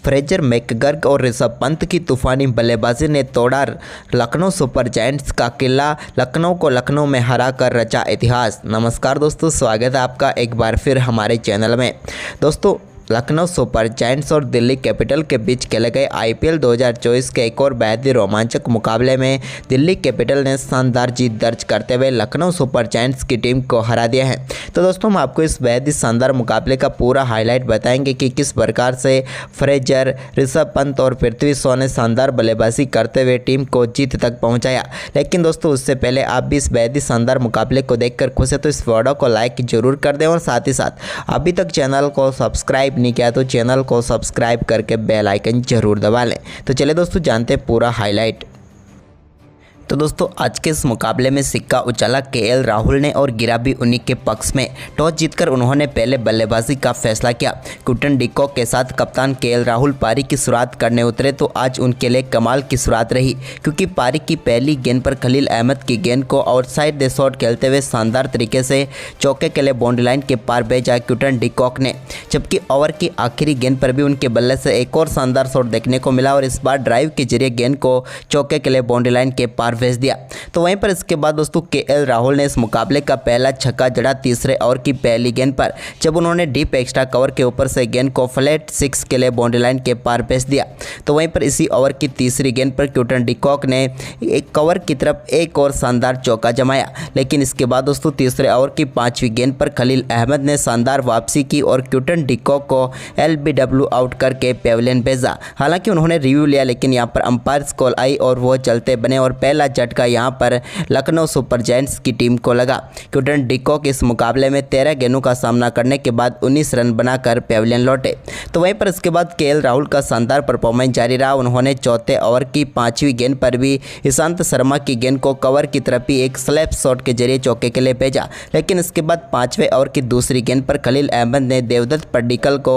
Fraser मैकगर्ग और ऋषभ पंत की तूफानी बल्लेबाजी ने तोड़ा लखनऊ सुपर जायंट्स का किला। लखनऊ को लखनऊ में हराकर रचा इतिहास। नमस्कार दोस्तों, स्वागत है आपका एक बार फिर हमारे चैनल में। दोस्तों, लखनऊ सुपर जायंट्स और दिल्ली कैपिटल के बीच खेले गए आईपीएल 2024 के एक और बेहद ही रोमांचक मुकाबले में दिल्ली कैपिटल ने शानदार जीत दर्ज करते हुए लखनऊ सुपर जायंट्स की टीम को हरा दिया है। तो दोस्तों, हम आपको इस बेहद ही शानदार मुकाबले का पूरा हाईलाइट बताएंगे कि किस प्रकार से फ्रेजर, ऋषभ पंत और पृथ्वी शॉ ने शानदार बल्लेबाजी करते हुए टीम को जीत तक पहुँचाया। लेकिन दोस्तों, उससे पहले आप भी इस बेहद ही शानदार मुकाबले को देखकर खुश है तो इस वीडियो को लाइक जरूर कर दें और साथ ही साथ अभी तक चैनल को सब्सक्राइब नहीं किया तो चैनल को सब्सक्राइब करके बेल आइकन जरूर दबा लें। तो चलिए दोस्तों, जानते हैं पूरा हाईलाइट। तो दोस्तों, आज के इस मुकाबले में सिक्का उछाला केएल राहुल ने और गिरा भी उन्हीं के पक्ष में। टॉस जीतकर उन्होंने पहले बल्लेबाजी का फैसला किया। क्विंटन डिकॉक के साथ कप्तान केएल राहुल पारी की शुरुआत करने उतरे तो आज उनके लिए कमाल की शुरुआत रही, क्योंकि पारी की पहली गेंद पर खलील अहमद की गेंद को आउटसाइड द शॉट खेलते हुए शानदार तरीके से चौके के लिए बाउंड्री लाइन के पार भेजा क्विंटन डिकॉक ने। जबकि ओवर की आखिरी गेंद पर भी उनके बल्ले से एक और शानदार शॉट देखने को मिला और इस बार ड्राइव के जरिए गेंद को चौके के लिए बाउंड्री लाइन के पार भेज दिया। तो वहीं पर इसके बाद दोस्तों केएल राहुल ने इस मुकाबले का पहला छक्का जड़ा तीसरे ओवर की पहली गेंद पर, जब उन्होंने डीप एक्स्ट्रा कवर के ऊपर से गेंद को फ्लैट 6 के लिए बाउंड्री लाइन के पार भेज दिया। तो वहीं पर इसी ओवर की तीसरी गेंद पर क्विंटन डिकॉक ने एक कवर की तरफ एक और शानदार चौका जमाया। लेकिन इसके बाद दोस्तों तीसरे ओवर की पांचवी गेंद पर खलील अहमद ने शानदार वापसी की और क्विंटन डिकॉक को एलबीडब्ल्यू आउट करके पेविलियन भेजा। हालांकि उन्होंने रिव्यू लिया, लेकिन यहाँ पर अंपायर्स कॉल आई और वो चलते बने और पहला झटका यहाँ पर लखनऊ सुपर जायंट्स की टीम को लगा। क्विंटन डिकॉक इस मुकाबले में 13 गेंदों का सामना करने के बाद 19 रन बनाकर पेविलियन लौटे। तो वहीं पर इसके बाद केएल राहुल का शानदार परफॉर्मेंस जारी रहा। उन्होंने चौथे ओवर की पांचवी गेंद पर भी ईशांत शर्मा की गेंद को कवर की तरफ ही एक स्लैप शॉट के जरिए चौके के लिए भेजा। लेकिन इसके बाद पांचवें ओवर की दूसरी गेंद पर खलील अहमद ने देवदत्त पड्डीकल को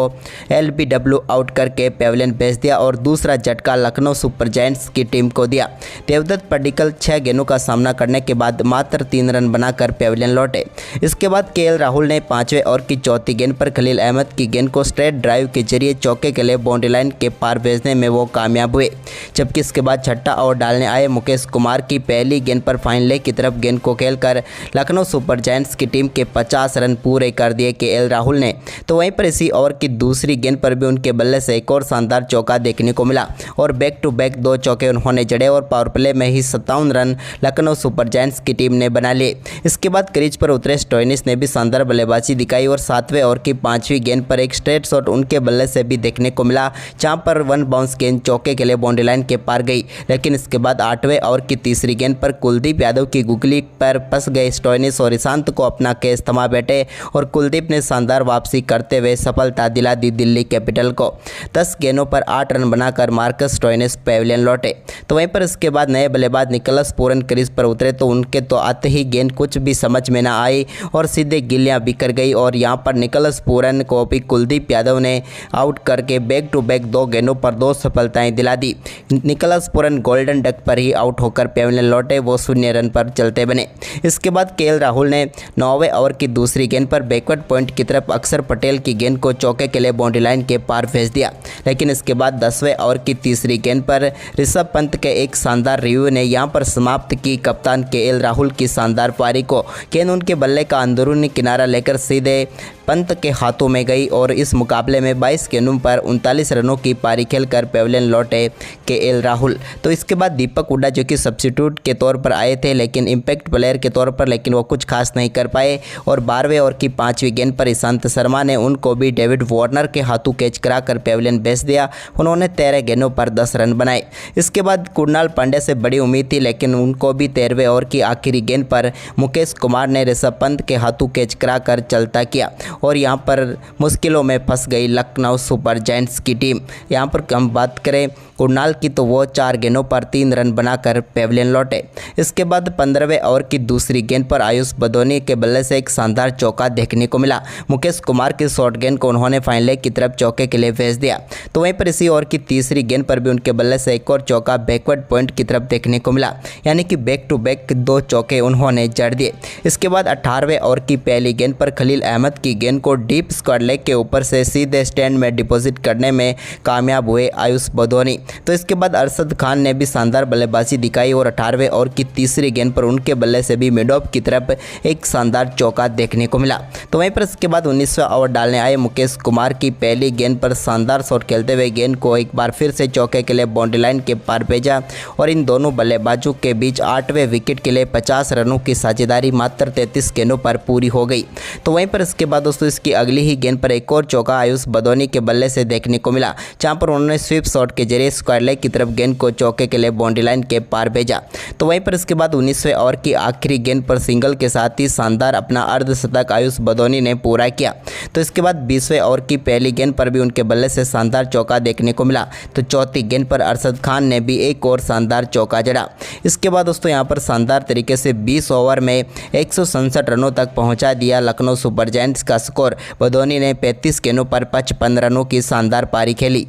एलबीडब्ल्यू आउट करके पेविलियन भेज दिया और दूसरा झटका लखनऊ सुपर जायंट्स की टीम को दिया। देवदत्त पड्डीकल 6 गेंदों का सामना करने के बाद मात्र 3 रन बनाकर पेविलियन लौटे। इसके बाद केएल राहुल ने पांचवें ओवर की चौथी गेंद पर खलील अहमद की गेंद को स्ट्रेट ड्राइव के जरिए चौके के लिए बाउंड्री लाइन के पार भेजने में वो कामयाब हुए। जबकि इसके बाद छठा ओवर डालने आए मुकेश कुमार की पहली गेंद पर फाइन लेग की तरफ गेंद को खेलकर लखनऊ सुपर जायंट्स की टीम के 50 रन पूरे कर दिए केएल राहुल ने। तो वहीं पर इसी ओवर की दूसरी गेंद पर भी उनके बल्ले से एक और शानदार चौका देखने को मिला और बैक टू बैक 2 चौके उन्होंने जड़े और पावर प्ले में ही 57 रन लखनऊ सुपर जायंट्स की टीम ने बना लिए। इसके बाद क्रीज पर उतरे स्टोइनिस ने भी शानदार बल्लेबाजी दिखाई और 7वें ओवर की 5वीं गेंद पर एक स्ट्रेट शॉट उनके बल्ले से भी देखने को मिला, जहां पर 1 बाउंस गेंद चौके के लिए बाउंड्री लाइन के पार गई। लेकिन इसके बाद 8वें ओवर की तीसरी गेंद पर कुलदीप यादव की गुगली पर फंस गए स्टोइनिस और ईशांत को अपना केस थमा बैठे और कुलदीप ने शानदार वापसी करते हुए सफलता दिला दी दिल्ली कैपिटल को। 10 गेंदों पर 8 रन बनाकर मार्कस स्टोइनिस पेविलियन लौटे। तो वहीं पर इसके बाद नए बल्लेबाज निकोलस पूरन क्रीज पर उतरे तो उनके तो आते ही गेंद कुछ भी समझ में ना आई और सीधे गिल्लियां बिखर गई और यहां पर निकोलस पूरन को भी कुलदीप यादव ने आउट करके बैक टू बैक 2 गेंदों पर 2 सफलताएं दिला दी। निकोलस पूरन गोल्डन डक पर ही आउट होकर पेविलियन लौटे, वो 0 रन पर चलते बने। इसके बाद केएल राहुल ने 9वें ओवर की दूसरी गेंद पर बैकवर्ड पॉइंट की तरफ अक्षर पटेल की गेंद को चौके के लिए बाउंड्री लाइन के पार भेज दिया। लेकिन इसके बाद 10वें ओवर की तीसरी गेंद पर ऋषभ पंत के एक शानदार रिव्यू ने यहां पर समाप्त की कप्तान केएल राहुल की शानदार पारी को। गेंद उनके बल्ले का अंदरूनी किनारा लेकर सीधे पंत के हाथों में गई और इस मुकाबले में 22 गेंदों पर 39 रनों की पारी खेलकर पेविलियन लौटे केएल राहुल। तो इसके बाद दीपक हुड्डा जो कि सब्स्टिट्यूट के तौर पर आए थे लेकिन इम्पैक्ट प्लेयर के तौर पर, लेकिन वो कुछ खास नहीं कर पाए और 12वें ओवर की 5वीं गेंद पर ईशांत शर्मा ने उनको भी डेविड वार्नर के हाथों कैच कराकर पेविलियन भेज दिया। उन्होंने 13 गेंदों पर 10 रन बनाए। इसके बाद कुणाल पांड्या से बड़ी उम्मीद थी, लेकिन उनको भी 13वें ओवर की आखिरी गेंद पर मुकेश कुमार ने ऋषभ पंत के हाथों कैच कराकर चलता किया और यहां पर मुश्किलों में फंस गई लखनऊ सुपर जायंट्स की टीम। यहां पर हम बात करें कुणाल की तो वो 4 गेंदों पर 3 रन बनाकर पेविलियन लौटे। इसके बाद 15वें ओवर की दूसरी गेंद पर आयुष बदोनी के बल्ले से एक शानदार चौका देखने को मिला। मुकेश कुमार की शॉर्ट गेंद को उन्होंने फाइन लेग की तरफ चौके के लिए भेज दिया। तो वहीं पर इसी ओवर की तीसरी गेंद पर भी उनके बल्ले से एक और चौका बैकवर्ड पॉइंट की तरफ देखने को मिला, यानी कि बैक टू बैक 2 चौके उन्होंने जड़ दिए। इसके बाद 18वें ओवर की पहली गेंद पर खलील अहमद की गेंद को डीप स्क्वायर लेग के ऊपर से सीधे स्टैंड में डिपॉजिट करने में कामयाब हुए आयुष बदोनी। तो इसके बाद अरशद खान ने भी शानदार बल्लेबाजी दिखाई और 18वें ओवर की तीसरी गेंद पर उनके बल्ले से भी मिड ऑफ की तरफ एक शानदार चौका देखने को मिला। तो वहीं पर इसके बाद 19वां ओवर डालने आए मुकेश कुमार की पहली गेंद पर शानदार शॉट खेलते हुए गेंद को एक बार फिर से चौके के लिए बाउंड्री लाइन के पार भेजा और इन दोनों बल्लेबाजों के बीच 8वें विकेट के लिए 50 रनों की साझेदारी मात्र 33 गेंदों पर पूरी हो गई। तो वहीं पर इसके बाद दोस्तों इसकी अगली ही गेंद पर एक और चौका आयुष बदोनी के बल्ले से देखने को मिला, जहां पर उन्होंने स्वीप शॉट के जरिए स्क्वायर लेग की तरफ गेंद को चौके के लिए बाउंड्री लाइन के पार भेजा। तो वहीं पर इसके बाद 19वें ओवर की आखिरी गेंद पर सिंगल के साथ ही शानदार अपना अर्धशतक आयुष बदोनी ने पूरा किया। तो इसके बाद 20वें ओवर की पहली गेंद पर भी उनके बल्ले से शानदार चौका देखने को मिला। तो चौथी गेंद पर अरशद खान ने भी एक और शानदार चौका जड़ा। इसके बाद दोस्तों यहां पर शानदार तरीके से 20 ओवर में 167 रनों तक पहुंचा दिया लखनऊ सुपर जायंट्स का स्कोर। बदोनी ने 35 गेंदों पर 55 रनों की शानदार पारी खेली।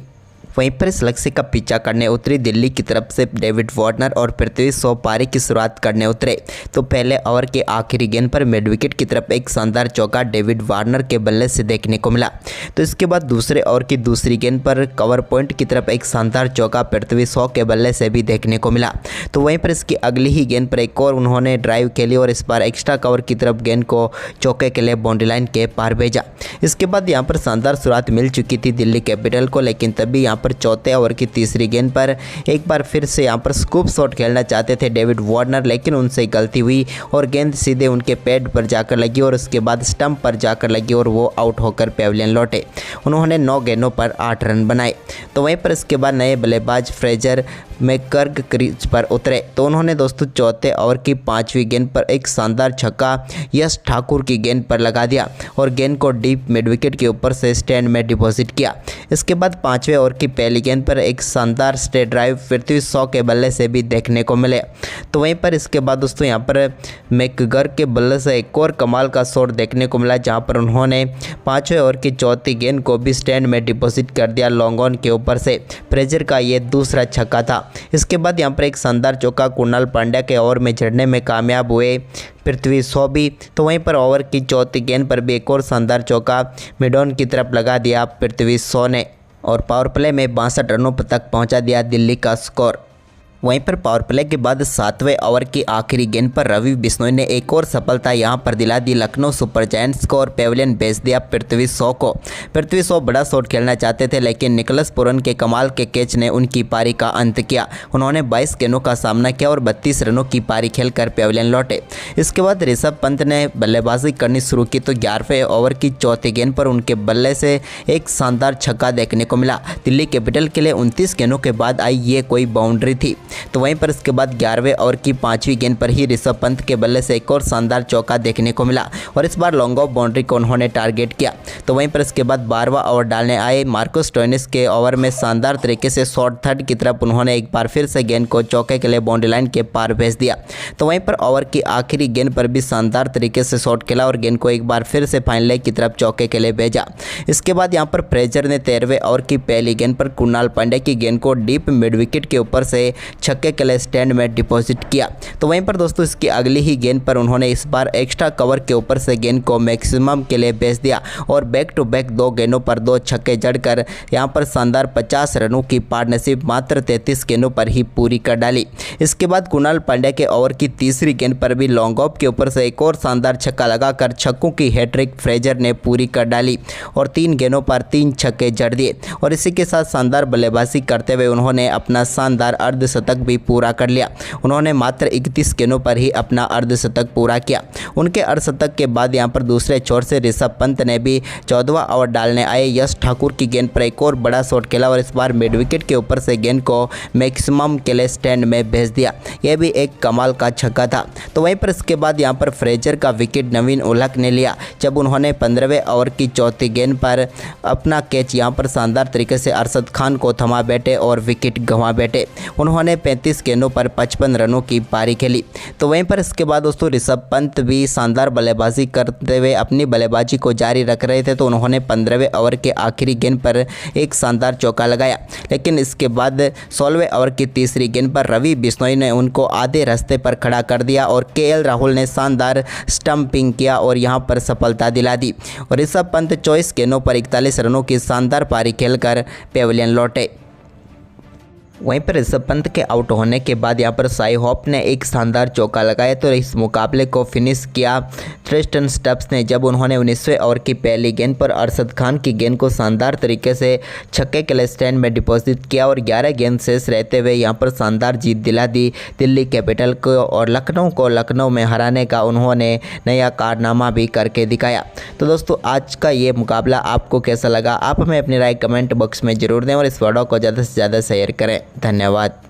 वहीं पर इस लक्ष्य का पीछा करने उतरी दिल्ली की तरफ से डेविड वार्नर और पृथ्वी शॉ पारी की शुरुआत करने उतरे। तो पहले ओवर के आखिरी गेंद पर मिड विकेट की तरफ एक शानदार चौका डेविड वार्नर के बल्ले से देखने को मिला। तो इसके बाद दूसरे ओवर की दूसरी गेंद पर कवर पॉइंट की तरफ एक शानदार चौका पृथ्वी शॉ के बल्ले से भी देखने को मिला। तो वहीं पर इसकी अगली ही गेंद पर एक और उन्होंने ड्राइव खेली और इस बार एक्स्ट्रा कवर की तरफ गेंद को चौके के लिए बाउंड्री लाइन के पार भेजा। इसके बाद यहाँ पर शानदार शुरुआत मिल चुकी थी दिल्ली कैपिटल को, लेकिन तभी यहाँ पर चौथे ओवर की तीसरी गेंद पर एक बार फिर से यहां पर स्कूप शॉट खेलना चाहते थे डेविड वार्नर, लेकिन उनसे गलती हुई और गेंद सीधे उनके पैड पर जाकर लगी और उसके बाद स्टंप पर जाकर लगी और वो आउट होकर पेविलियन लौटे। उन्होंने 9 गेंदों पर 8 रन बनाए। तो वहीं पर इसके बाद नए बल्लेबाज फ्रेजर मैकगर्ग क्रीज पर उतरे। तो उन्होंने दोस्तों चौथे ओवर की 5वीं गेंद पर एक शानदार छक्का यश ठाकुर की गेंद पर लगा दिया और गेंद को डीप मिड विकेट के ऊपर से स्टैंड में डिपॉजिट किया। इसके बाद 5वें ओवर की पहली गेंद पर एक शानदार स्ट्रेट ड्राइव पृथ्वी शॉ के बल्ले से भी देखने को मिले। तो वहीं पर इसके बाद दोस्तों यहाँ पर मैकगर्ग के बल्ले से एक और कमाल का शॉट देखने को मिला, जहाँ पर उन्होंने 5वें ओवर की चौथी गेंद को भी स्टैंड में डिपॉजिट कर दिया लॉन्ग ऑन के ऊपर से। फ्रेजर का ये दूसरा छक्का था। इसके बाद यहाँ पर एक शानदार चौका कुणाल पांड्या के ओवर में जड़ने में कामयाब हुए पृथ्वी शॉ भी। तो वहीं पर ओवर की चौथी गेंद पर भी एक और शानदार चौका मिड ऑन की तरफ लगा दिया पृथ्वी शॉ ने और पावर प्ले में 62 रनों तक पहुंचा दिया दिल्ली का स्कोर। वहीं पर पावर प्ले के बाद 7वें ओवर की आखिरी गेंद पर रवि बिश्नोई ने एक और सफलता यहां पर दिला दी लखनऊ सुपर जायंट्स को और पेविलियन भेज दिया पृथ्वी शॉ को। पृथ्वी शॉ बड़ा शॉट खेलना चाहते थे, लेकिन निकोलस पूरन के कमाल के कैच ने उनकी पारी का अंत किया। उन्होंने 22 गेंदों का सामना किया और 32 रनों की पारी खेलकर पेविलियन लौटे। इसके बाद ऋषभ पंत ने बल्लेबाजी करनी शुरू की। तो 11वें ओवर की चौथी गेंद पर उनके बल्ले से एक शानदार छक्का देखने को मिला। दिल्ली कैपिटल के लिए 29 गेंदों के बाद आई ये कोई बाउंड्री थी। तो वहीं पर इसके बाद 11वें ओवर की 5वीं गेंद पर ही ऋषभ पंत के बल्ले से एक और शानदार चौका देखने को मिला और इस बार लॉन्ग ऑफ बाउंड्री को उन्होंने टारगेट किया। तो वहीं पर इसके बाद 12वां ओवर डालने आए मार्को स्टोइनिस के ओवर में शानदार तरीके से शॉर्ट थर्ड की तरफ उन्होंने एक बार फिर से गेंद को चौके के लिए बाउंड्री लाइन के पार भेज दिया। तो वहीं पर ओवर की आखिरी गेंद पर भी शानदार तरीके से शॉट खेला और गेंद को एक बार फिर से फाइन लेग की तरफ चौके के लिए भेजा। इसके बाद यहाँ पर फ्रेजर ने 13वें ओवर की पहली गेंद पर कुणाल पांड्या की गेंद को डीप मिड विकेट के ऊपर से छक्के के लिए स्टैंड में डिपॉजिट किया। तो वहीं पर दोस्तों इसकी अगली ही गेंद पर उन्होंने इस बार एक्स्ट्रा कवर के ऊपर से गेंद को मैक्सिमम के लिए भेज दिया और बैक टू बैक 2 गेंदों पर 2 छक्के जड़कर यहां पर शानदार 50 रनों की पार्टनरशिप मात्र 33 गेंदों पर ही पूरी कर डाली। इसके बाद कुणाल पांड्या के ओवर की तीसरी गेंद पर भी लॉन्ग ऑफ के ऊपर से एक और शानदार छक्का लगाकर छक्कों की हैट्रिक फ्रेजर ने पूरी कर डाली और 3 गेंदों पर 3 छक्के जड़ दिए और इसी के साथ शानदार बल्लेबाजी करते हुए उन्होंने अपना शानदार अर्धशतक अर्धशतक भी पूरा कर लिया। उन्होंने मात्र 31 गेंदों पर ही अपना अर्धशतक पूरा किया। उनके अर्धशतक के बाद यहां पर दूसरे छोर से ऋषभ पंत ने भी 14वां ओवर डालने आए यश ठाकुर की गेंद पर एक और बड़ा शॉट खेला और इस बार मिड विकेट के ऊपर से गेंद को मैक्सिमम के लिए स्टैंड में भेज दिया। यह भी एक कमाल का छक्का था। तो वहीं पर इसके बाद यहां पर फ्रेजर का विकेट नवीन उलहक ने लिया जब उन्होंने 15वें ओवर की चौथी गेंद पर अपना कैच यहां पर शानदार तरीके से अरशद खान को थमा बैठे और विकेट गंवा बैठे। उन्होंने 35 गेंदों पर 55 रनों की पारी खेली। तो वहीं पर इसके बाद दोस्तों ऋषभ पंत भी शानदार बल्लेबाजी करते हुए अपनी बल्लेबाजी को जारी रख रहे थे। तो उन्होंने 15वें ओवर के आखिरी गेंद पर एक शानदार चौका लगाया, लेकिन इसके बाद 16वें ओवर की तीसरी गेंद पर रवि बिश्नोई ने उनको आधे रास्ते पर खड़ा कर दिया और केएल राहुल ने शानदार स्टंपिंग किया और यहां पर सफलता दिला दी और ऋषभ पंत 24 गेंदों पर 41 रनों की शानदार पारी खेलकर पेविलियन लौटे। वहीं पर ऋषभ पंत के आउट होने के बाद यहां पर शाई होप ने एक शानदार चौका लगाया तो इस मुकाबले को फिनिश किया ट्रिस्टन स्टब्स ने जब उन्होंने 19वें ओवर की पहली गेंद पर अरशद खान की गेंद को शानदार तरीके से छक्के के लिए स्टैंड में डिपॉजिट किया और 11 गेंद शेष रहते हुए यहां पर शानदार जीत दिला दी दिल्ली कैपिटल को और लखनऊ को लखनऊ में हराने का उन्होंने नया कारनामा भी करके दिखाया। तो दोस्तों आज का ये मुकाबला आपको कैसा लगा, आप हमें अपनी राय कमेंट बॉक्स में ज़रूर दें और इस वीडियो को ज़्यादा से ज़्यादा शेयर करें। धन्यवाद।